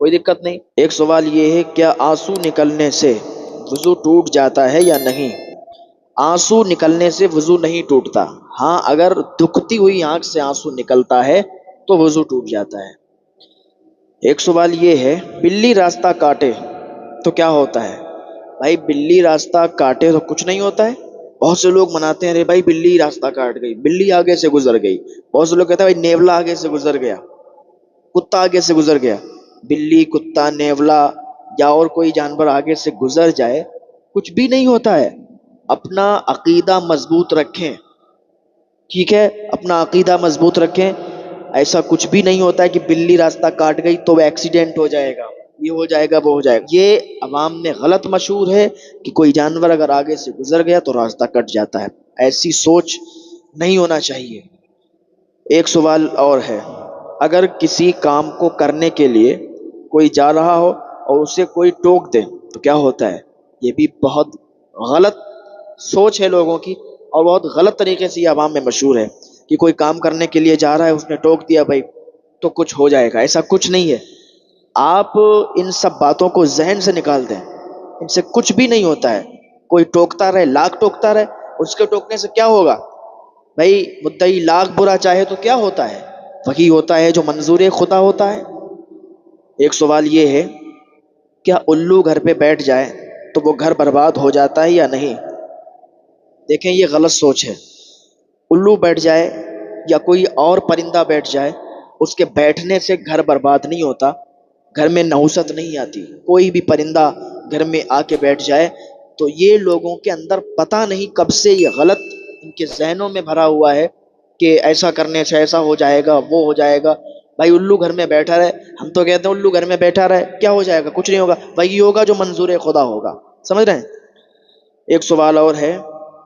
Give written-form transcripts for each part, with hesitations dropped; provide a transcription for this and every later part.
کوئی دقت نہیں۔ ایک سوال یہ ہے، کیا آنسو نکلنے سے وضو ٹوٹ جاتا ہے یا نہیں؟ آنسو نکلنے سے وضو نہیں ٹوٹتا، ہاں اگر دکھتی ہوئی آنکھ سے آنسو نکلتا ہے تو وضو ٹوٹ جاتا ہے۔ ایک سوال یہ ہے، بلی راستہ کاٹے تو کیا ہوتا ہے؟ بھائی بلی راستہ کاٹے تو کچھ نہیں ہوتا ہے۔ بہت سے لوگ مناتے ہیں، ارے بھائی بلی راستہ کاٹ گئی، بلی آگے سے گزر گئی۔ بہت سے لوگ کہتے ہیں بھائی نیولا آگے سے گزر گیا، کتا آگے سے گزر گیا۔ بلی، کتا، نیولا یا اور کوئی جانور آگے سے گزر جائے، کچھ بھی نہیں ہوتا ہے۔ اپنا عقیدہ مضبوط رکھیں، ٹھیک ہے، اپنا عقیدہ مضبوط رکھیں۔ ایسا کچھ بھی نہیں ہوتا ہے کہ بلی راستہ کاٹ گئی تو ایکسیڈنٹ ہو جائے گا، یہ ہو جائے گا، وہ ہو جائے گا۔ یہ عوام میں غلط مشہور ہے کہ کوئی جانور اگر آگے سے گزر گیا تو راستہ کٹ جاتا ہے، ایسی سوچ نہیں ہونا چاہیے۔ ایک سوال اور ہے، اگر کسی کام کو کرنے کے لیے کوئی جا رہا ہو اور اسے کوئی ٹوک دے تو کیا ہوتا ہے؟ یہ بھی بہت غلط سوچ ہے لوگوں کی، اور بہت غلط طریقے سے یہ عوام میں مشہور ہے کہ کوئی کام کرنے کے لیے جا رہا ہے، اس نے ٹوک دیا بھائی تو کچھ ہو جائے گا، ایسا کچھ نہیں ہے۔ آپ ان سب باتوں کو ذہن سے نکال دیں، ان سے کچھ بھی نہیں ہوتا ہے۔ کوئی ٹوکتا رہے، لاکھ ٹوکتا رہے، اس کے ٹوکنے سے کیا ہوگا؟ بھائی مدعی لاکھ برا چاہے تو کیا ہوتا ہے؟ وہی ہوتا ہے جو منظور خدا ہوتا ہے۔ ایک سوال یہ ہے، کیا الو گھر پہ بیٹھ جائے تو وہ گھر برباد ہو جاتا ہے یا نہیں؟ دیکھیں یہ غلط سوچ ہے۔ الو بیٹھ جائے یا کوئی اور پرندہ بیٹھ جائے، اس کے بیٹھنے سے گھر برباد نہیں ہوتا، گھر میں نحوست نہیں آتی۔ کوئی بھی پرندہ گھر میں آ کے بیٹھ جائے تو یہ لوگوں کے اندر پتہ نہیں کب سے یہ غلط ان کے ذہنوں میں بھرا ہوا ہے کہ ایسا کرنے سے ایسا ہو جائے گا، وہ ہو جائے گا۔ بھائی الو گھر میں بیٹھا رہے، ہم تو کہتے ہیں الو گھر میں بیٹھا رہے، کیا ہو جائے گا؟ کچھ نہیں ہوگا، وہی ہوگا جو منظور خدا ہوگا، سمجھ رہے ہیں؟ ایک سوال اور ہے،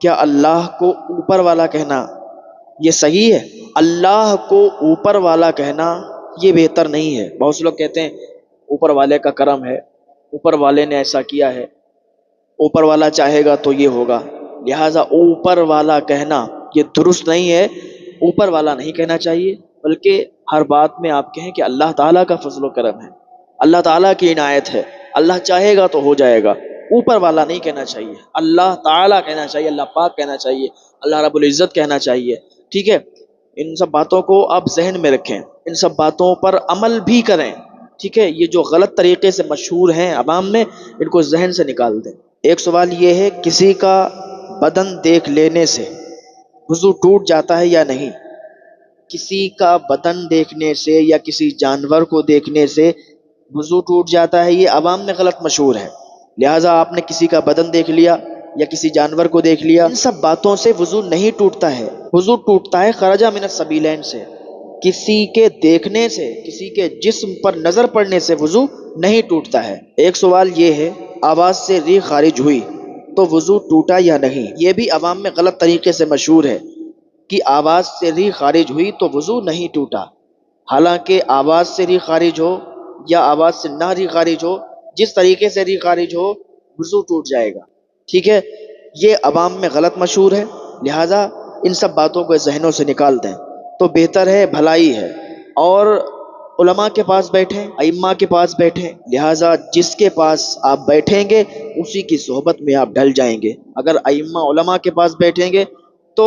کیا اللہ کو اوپر والا کہنا یہ صحیح ہے؟ اللہ کو اوپر والا کہنا یہ بہتر نہیں ہے۔ بہت سے لوگ کہتے ہیں اوپر والے کا کرم ہے، اوپر والے نے ایسا کیا ہے، اوپر والا چاہے گا تو یہ ہوگا، لہٰذا اوپر والا کہنا یہ درست نہیں ہے۔ اوپر والا نہیں کہنا چاہیے، بلکہ ہر بات میں آپ کہیں کہ اللہ تعالیٰ کا فضل و کرم ہے، اللہ تعالیٰ کی عنایت ہے، اللہ چاہے گا تو ہو جائے گا۔ اوپر والا نہیں کہنا چاہیے، اللہ تعالیٰ کہنا چاہیے، اللہ پاک کہنا چاہیے، اللہ رب العزت کہنا چاہیے، ٹھیک ہے؟ ان سب باتوں کو آپ ذہن میں رکھیں، ان سب باتوں پر عمل بھی کریں، ٹھیک ہے؟ یہ جو غلط طریقے سے مشہور ہیں عوام میں، ان کو ذہن سے نکال دیں۔ ایک سوال یہ ہے، کسی کا بدن دیکھ لینے سے وضو ٹوٹ جاتا ہے یا نہیں؟ کسی کا بدن دیکھنے سے یا کسی جانور کو دیکھنے سے وضو ٹوٹ جاتا ہے، یہ عوام میں غلط مشہور ہے۔ لہٰذا آپ نے کسی کا بدن دیکھ لیا یا کسی جانور کو دیکھ لیا، ان سب باتوں سے وضو نہیں ٹوٹتا ہے۔ وضو ٹوٹتا ہے خرج من السبیلین سے، کسی کے دیکھنے سے، کسی کے جسم پر نظر پڑنے سے وضو نہیں ٹوٹتا ہے۔ ایک سوال یہ ہے، آواز سے ریح خارج ہوئی تو وضو ٹوٹا یا نہیں؟ یہ بھی عوام میں غلط طریقے سے مشہور ہے کہ آواز سے ریح خارج ہوئی تو وضو نہیں ٹوٹا، حالانکہ آواز سے ریح خارج ہو یا آواز سے نہ ریح خارج ہو، جس طریقے سے ریح خارج ہو وضو ٹوٹ جائے گا، ٹھیک ہے؟ یہ عوام میں غلط مشہور ہے، لہٰذا ان سب باتوں کو ذہنوں سے نکال دیں تو بہتر ہے، بھلائی ہے۔ اور علماء کے پاس بیٹھیں، ائمہ کے پاس بیٹھیں، لہٰذا جس کے پاس آپ بیٹھیں گے اسی کی صحبت میں آپ ڈھل جائیں گے۔ اگر ائمہ علماء کے پاس بیٹھیں گے تو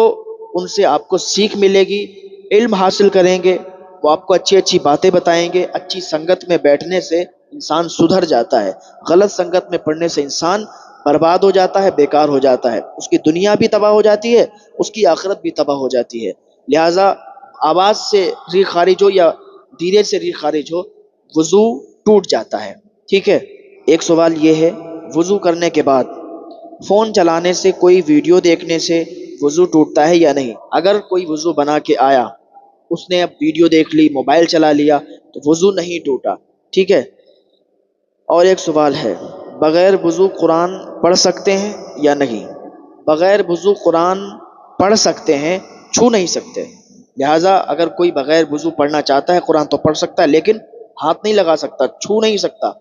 ان سے آپ کو سیکھ ملے گی، علم حاصل کریں گے، وہ آپ کو اچھی اچھی باتیں بتائیں گے۔ اچھی سنگت میں بیٹھنے سے انسان سدھر جاتا ہے، غلط سنگت میں پڑنے سے انسان برباد ہو جاتا ہے، بیکار ہو جاتا ہے، اس کی دنیا بھی تباہ ہو جاتی ہے، اس کی آخرت بھی تباہ ہو جاتی ہے۔ لہٰذا آواز سے ریح خارج ہو یا دھیرے سے ریح خارج ہو وضو ٹوٹ جاتا ہے، ٹھیک ہے؟ ایک سوال یہ ہے، وضو کرنے کے بعد فون چلانے سے، کوئی ویڈیو دیکھنے سے وضو ٹوٹتا ہے یا نہیں؟ اگر کوئی وضو بنا کے آیا، اس نے اب ویڈیو دیکھ لی، موبائل چلا لیا تو وضو نہیں ٹوٹا، ٹھیک ہے؟ اور ایک سوال ہے، بغیر وضو قرآن پڑھ سکتے ہیں یا نہیں؟ بغیر وضو قرآن پڑھ سکتے ہیں، چھو نہیں سکتے۔ لہٰذا اگر کوئی بغیر وضو پڑھنا چاہتا ہے قرآن تو پڑھ سکتا ہے، لیکن ہاتھ نہیں لگا سکتا، چھو نہیں سکتا۔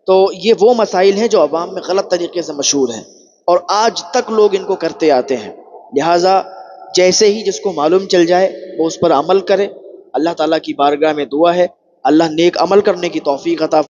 تو یہ وہ مسائل ہیں جو عوام میں غلط طریقے سے مشہور ہیں اور آج تک لوگ ان کو کرتے آتے ہیں۔ لہٰذا جیسے ہی جس کو معلوم چل جائے وہ اس پر عمل کرے۔ اللہ تعالیٰ کی بارگاہ میں دعا ہے اللہ نیک عمل کرنے کی توفیق عطا